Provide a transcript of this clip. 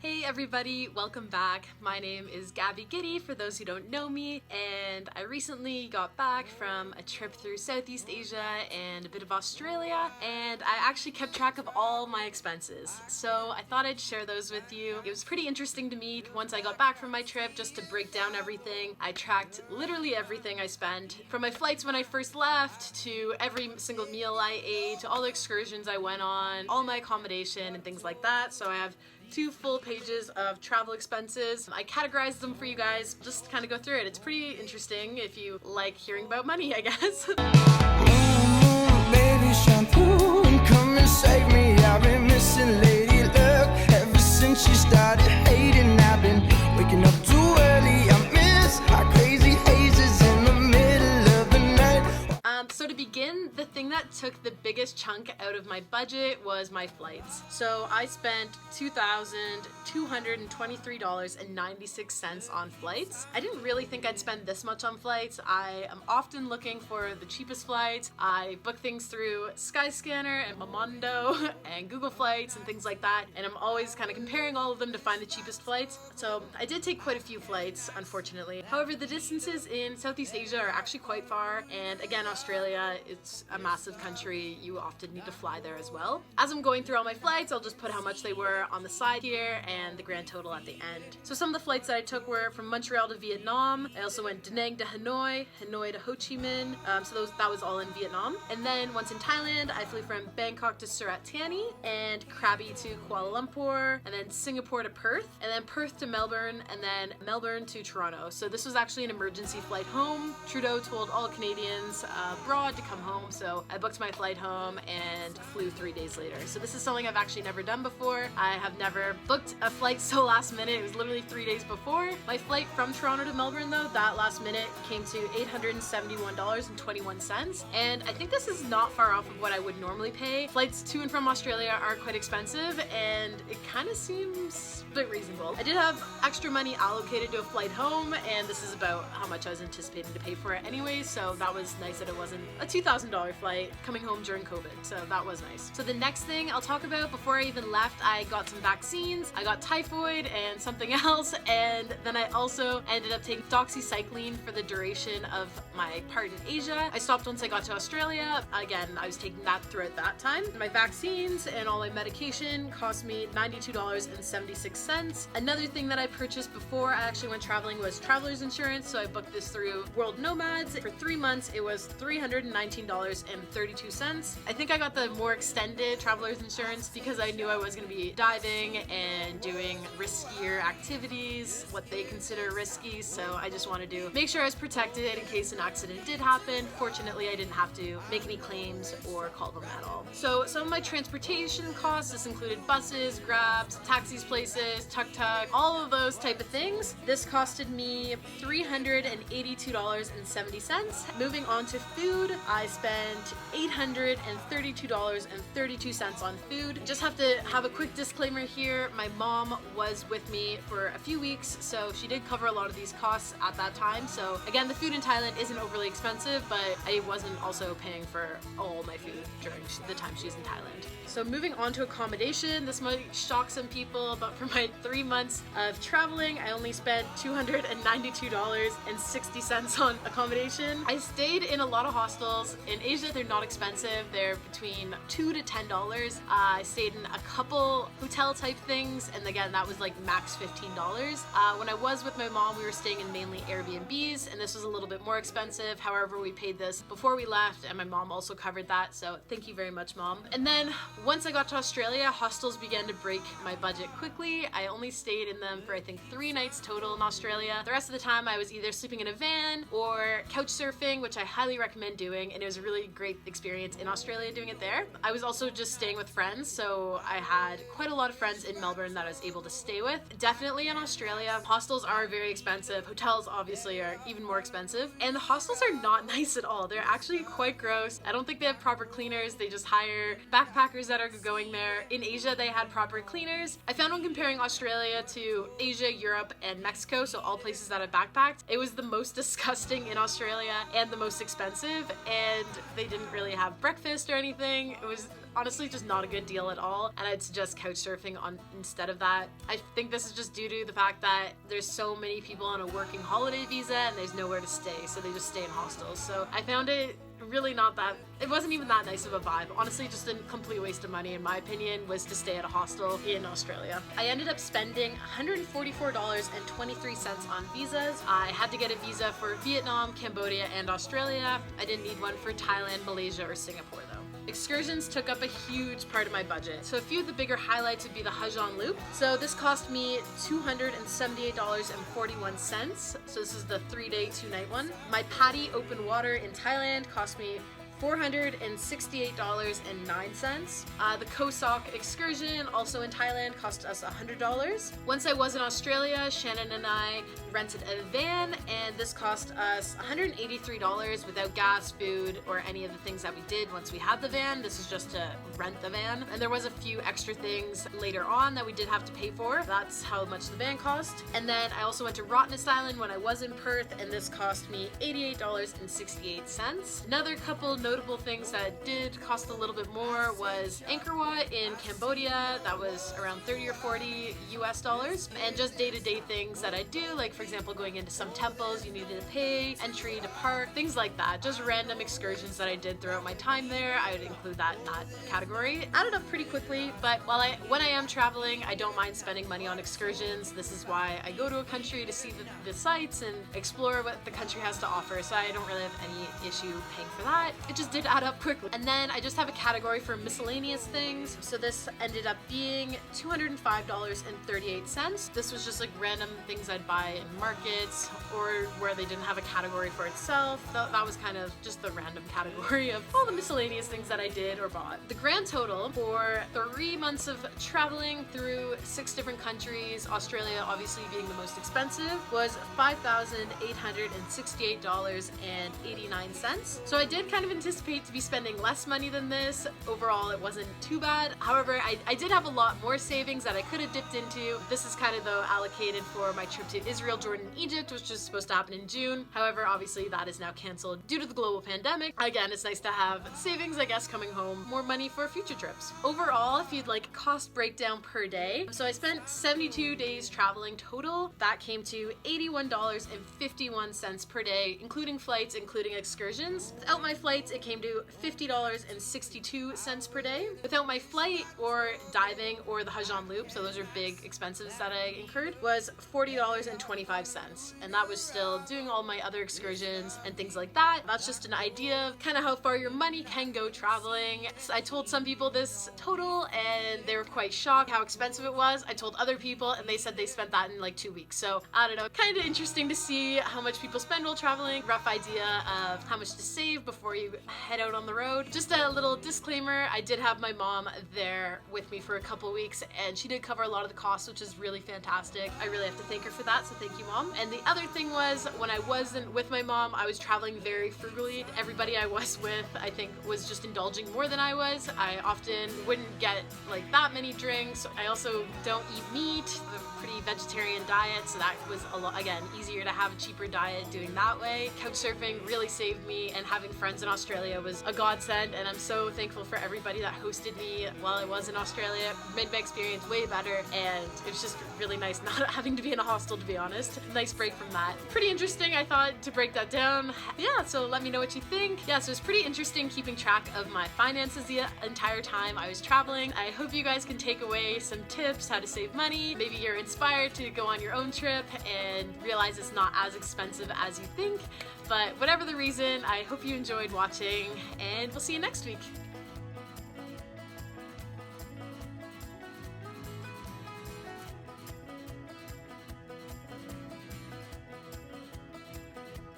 Hey everybody, welcome back. My name is Gabby Giddy for those who don't know me, and I recently got back from a trip through Southeast Asia and a bit of Australia, and I actually kept track of all my expenses. So I thought I'd share those with you. It was pretty interesting to me once I got back from my trip just to break down everything. I tracked literally everything I spent, from my flights when I first left to every single meal I ate, to all the excursions I went on, all my accommodation and things like that. So I have 2 full pages of travel expenses. I categorized them for you guys, just kind of go through it. It's pretty interesting if you like hearing about money, I guess. Baby shampoo and come and save me. I've been missing lady luck ever since she started hating. I've been waking up too early. I miss our crazy hazes in the middle of the night. So to begin, the thing that took the biggest chunk out of my budget was my flights. So I spent $2,223.96 on flights. I didn't really think I'd spend this much on flights. I am often looking for the cheapest flights. I book things through Skyscanner and Momondo and Google Flights and things like that, and I'm always kind of comparing all of them to find the cheapest flights. So I did take quite a few flights, unfortunately. However, the distances in Southeast Asia are actually quite far, and again, Australia, it's a massive country. You often need to fly there as well. As I'm going through all my flights, I'll just put how much they were on the side here and the grand total at the end. So some of the flights that I took were from Montreal to Vietnam. I also went Da Nang to Hanoi, Hanoi to Ho Chi Minh. That was all in Vietnam. And then once in Thailand, I flew from Bangkok to Surat Thani and Krabi to Kuala Lumpur, and then Singapore to Perth, and then Perth to Melbourne, and then Melbourne to Toronto. So this was actually an emergency flight home. Trudeau told all Canadians abroad to come home, so I booked my flight home and flew 3 days later. So this is something I've actually never done before. I have never booked a flight so last minute. It was literally 3 days before. My flight from Toronto to Melbourne though, that last minute came to $871.21, and I think this is not far off of what I would normally pay. Flights to and from Australia are quite expensive, and it kind of seems a bit reasonable. I did have extra money allocated to a flight home, and this is about how much I was anticipating to pay for it anyways, so that was nice that it wasn't a $2,000 flight coming home during COVID, so that was nice. So the next thing I'll talk about, before I even left, I got some vaccines. I got typhoid and something else, and then I also ended up taking doxycycline for the duration of my part in Asia. I stopped once I got to Australia. Again, I was taking that throughout that time. My vaccines and all my medication cost me $92.76. Another thing that I purchased before I actually went traveling was traveler's insurance, so I booked this through World Nomads. For 3 months, it was $319.32. I think I got the more extended traveler's insurance because I knew I was going to be diving and doing riskier activities, what they consider risky, so I just wanted to make sure I was protected in case an accident did happen. Fortunately, I didn't have to make any claims or call them at all. So some of my transportation costs, this included buses, grabs, taxis places, tuk-tuk, all of those type of things. This costed me $382.70. Moving on to food, I spent $832.32 on food. Just have to have a quick disclaimer here. My mom was with me for a few weeks, so she did cover a lot of these costs at that time. So again, the food in Thailand isn't overly expensive, but I wasn't also paying for all my food during the time she was in Thailand. So moving on to accommodation, this might shock some people, but for my 3 months of traveling, I only spent $292.60 on accommodation. I stayed in a lot of hostels. In Asia, they're not expensive. They're between $2 to $10. I stayed in a couple hotel type things, and again, that was like max $15. When I was with my mom, we were staying in mainly Airbnbs, and this was a little bit more expensive. However, we paid this before we left, and my mom also covered that, so thank you very much, Mom. And then once I got to Australia, hostels began to break my budget quickly. I only stayed in them for I think 3 nights total in Australia. The rest of the time I was either sleeping in a van or couch surfing, which I highly recommend doing, and it was a really great experience in Australia doing it there. I was also just staying with friends, so I had quite a lot of friends in Melbourne that I was able to stay with. Definitely in Australia, hostels are very expensive. Hotels obviously are even more expensive, and the hostels are not nice at all. They're actually quite gross. I don't think they have proper cleaners. They just hire backpackers that are going there. In Asia, they had proper cleaners. I found when comparing Australia to Asia, Europe, and Mexico, so all places that I backpacked, it was the most disgusting in Australia and the most expensive, and they didn't really really have breakfast or anything. It was honestly just not a good deal at all, and I'd suggest couch surfing on instead of that. I think this is just due to the fact that there's so many people on a working holiday visa and there's nowhere to stay, so they just stay in hostels. So I found it really not that, it wasn't even that nice of a vibe. Honestly, just a complete waste of money in my opinion was to stay at a hostel in Australia. I ended up spending $144.23 on visas. I had to get a visa for Vietnam, Cambodia, and Australia. I didn't need one for Thailand, Malaysia, or Singapore though. Excursions took up a huge part of my budget. So a few of the bigger highlights would be the Hajan Loop. So this cost me $278.41. So this is the 3-day, 2-night one. My Padi open water in Thailand cost me $468.09. The Koh Sok excursion, also in Thailand, cost us $100. Once I was in Australia, Shannon and I rented a van, and this cost us $183 without gas, food, or any of the things that we did once we had the van. This is just to rent the van. And there was a few extra things later on that we did have to pay for. That's how much the van cost. And then I also went to Rottnest Island when I was in Perth, and this cost me $88.68. Another couple notable things that did cost a little bit more was Angkor Wat in Cambodia. That was around 30 or 40 US dollars. And just day-to-day things that I do, like for example going into some temples you needed to pay, entry to park, things like that. Just random excursions that I did throughout my time there. I would include that in that category. Added up pretty quickly, but when I am traveling, I don't mind spending money on excursions. This is why I go to a country, to see the sights and explore what the country has to offer, so I don't really have any issue paying for that. It just did add up quickly. And then I just have a category for miscellaneous things. So this ended up being $205.38. This was just like random things I'd buy in markets or where they didn't have a category for itself. That was kind of just the random category of all the miscellaneous things that I did or bought. The grand total for 3 months of traveling through 6 different countries, Australia obviously being the most expensive, was $5,868.89. So I did kind of anticipate to be spending less money than this. Overall, it wasn't too bad. However, I did have a lot more savings that I could have dipped into. This is kind of though allocated for my trip to Israel, Jordan, and Egypt, which was supposed to happen in June. However, obviously that is now canceled due to the global pandemic. Again, it's nice to have savings, I guess, coming home, more money for future trips. Overall, if you'd like cost breakdown per day, so I spent 72 days traveling total. That came to $81.51 per day, including flights, including excursions. Without my flights, it came to $50.62 per day. Without my flight or diving or the Hajan Loop, so those are big expenses that I incurred, was $40.25. And that was still doing all my other excursions and things like that. That's just an idea of kind of how far your money can go traveling. So I told some people this total and they were quite shocked how expensive it was. I told other people and they said they spent that in like 2 weeks. So I don't know, kind of interesting to see how much people spend while traveling. Rough idea of how much to save before you head out on the road. Just a little disclaimer, I did have my mom there with me for a couple weeks and she did cover a lot of the costs, which is really fantastic. I really have to thank her for that, so thank you, Mom. And the other thing was, when I wasn't with my mom, I was traveling very frugally. Everybody I was with, I think, was just indulging more than I was. I often wouldn't get like that many drinks. I also don't eat meat, the pretty vegetarian diet, so that was a lot, again, easier to have a cheaper diet doing that way. Couch surfing really saved me, and having friends in Australia was a godsend, and I'm so thankful for everybody that hosted me while I was in Australia. It made my experience way better, and it was just really nice not having to be in a hostel, to be honest. Nice break from that. Pretty interesting, I thought, to break that down. Yeah, so let me know what you think. Yeah, so it's pretty interesting keeping track of my finances the entire time I was traveling. I hope you guys can take away some tips how to save money. Maybe you're inspired to go on your own trip and realize it's not as expensive as you think. But whatever the reason, I hope you enjoyed watching, and we'll see you next week.